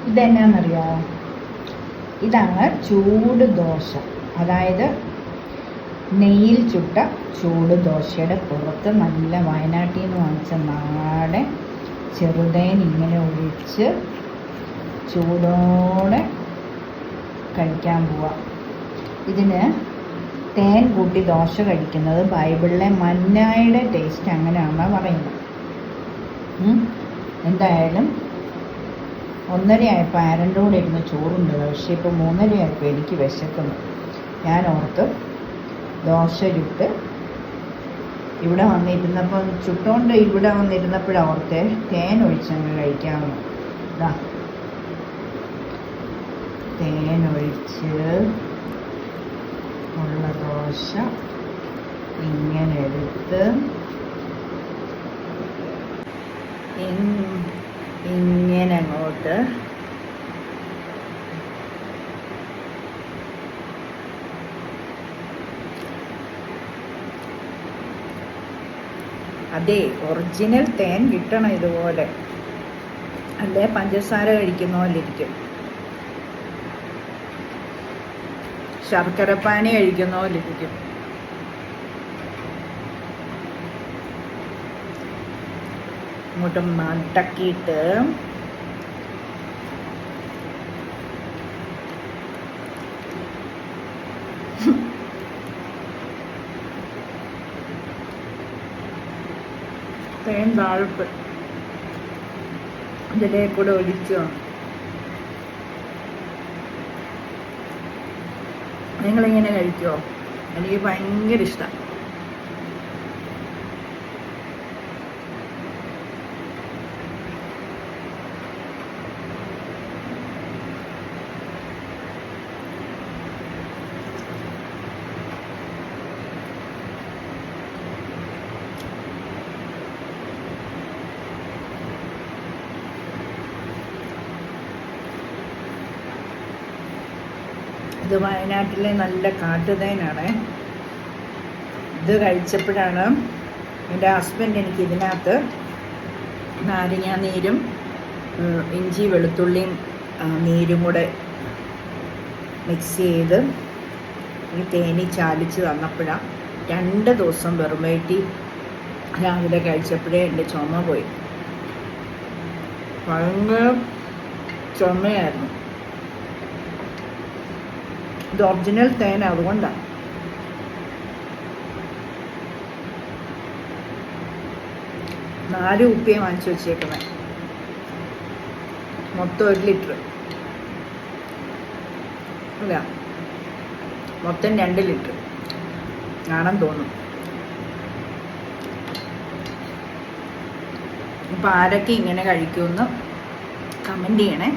ഇതെന്നാന്നറിയാമോ? ഇതാണ് ചൂട് ദോശ. അതായത് നെയ്യിൽ ചുട്ട ചൂട് ദോശയുടെ പുറത്ത് നല്ല വയനാട്ടിൽ നിന്ന് വാങ്ങിച്ച നാടൻ ചെറുതേൻ ഇങ്ങനെ ഒഴിച്ച് ചൂടോടെ കഴിക്കാൻ പോവാം. ഇതിന് തേൻ കൂട്ടി ദോശ കഴിക്കുന്നത് ബൈബിളിലെ മന്നായുടെ ടേസ്റ്റ് അങ്ങനെയാണെന്നാണ് പറയുന്നത്. എന്തായാലും 1:30 ആയപ്പോൾ ആരൻ്റെ കൂടെ ഇരുന്ന് ചോറുണ്ട്. പക്ഷേ ഇപ്പോൾ 3:30 ആയപ്പോൾ എനിക്ക് വിശക്കുന്നു. ഞാൻ ഓർത്ത് ദോശ ചുട്ട് ഇവിടെ വന്നിരുന്നപ്പോൾ ചുട്ടുകൊണ്ട് ഇവിടെ വന്നിരുന്നപ്പോഴാണ് ഓർത്തെ തേൻ ഒഴിച്ചങ്ങ് കഴിക്കാമെന്ന്. ഇതാ തേൻ ഒഴിച്ച് ഉള്ള ദോശ ഇങ്ങനെ എടുത്ത് ഇങ്ങനെ അങ്ങോട്ട് അതെ, ഒറിജിനൽ തേൻ കിട്ടണം ഇതുപോലെ, അല്ലേ പഞ്ചസാര കഴിക്കുന്ന പോലെ ഇരിക്കും, ശർക്കരപ്പാനി കഴിക്കുന്ന പോലെ ഇരിക്കും. ഇങ്ങോട്ട് മടക്കിയിട്ട് തേൻ താഴ്പ്പ് ഇതിലേക്കൂടെ ഒഴിച്ചോ. നിങ്ങളിങ്ങനെ കഴിക്കുമോ? എനിക്ക് ഭയങ്കര ഇഷ്ടമാണ്. ഇത് വയനാട്ടിലെ നല്ല കാട്ടുതേനാണ്. ഇത് കഴിച്ചപ്പോഴാണ് എൻ്റെ ഹസ്ബൻഡ് എനിക്ക് ഇതിനകത്ത് നാരങ്ങ നീരും ഇഞ്ചി വെളുത്തുള്ളിയും നീരും കൂടെ മിക്സ് ചെയ്ത് ഈ തേനി ചാലിച്ച് തന്നപ്പോഴാണ് 2 ദിവസം വെറും വയറ്റി രാവിലെ കഴിച്ചപ്പോഴേ എൻ്റെ ചുമ പോയി. ഭയങ്കര ചുമയായിരുന്നു. ഇത് ഒറിജിനൽ തേൻ, അതുകൊണ്ടാണ്. നാല് കുപ്പിയെ വാങ്ങിച്ചു വെച്ചേക്കുന്നത്, മൊത്തം 1 ലിറ്റർ അല്ല, മൊത്തം 2 ലിറ്റർ ആണെന്ന് തോന്നും. അപ്പം ആരൊക്കെ ഇങ്ങനെ കഴിക്കുമെന്ന് കമൻറ്റ് ചെയ്യണേ.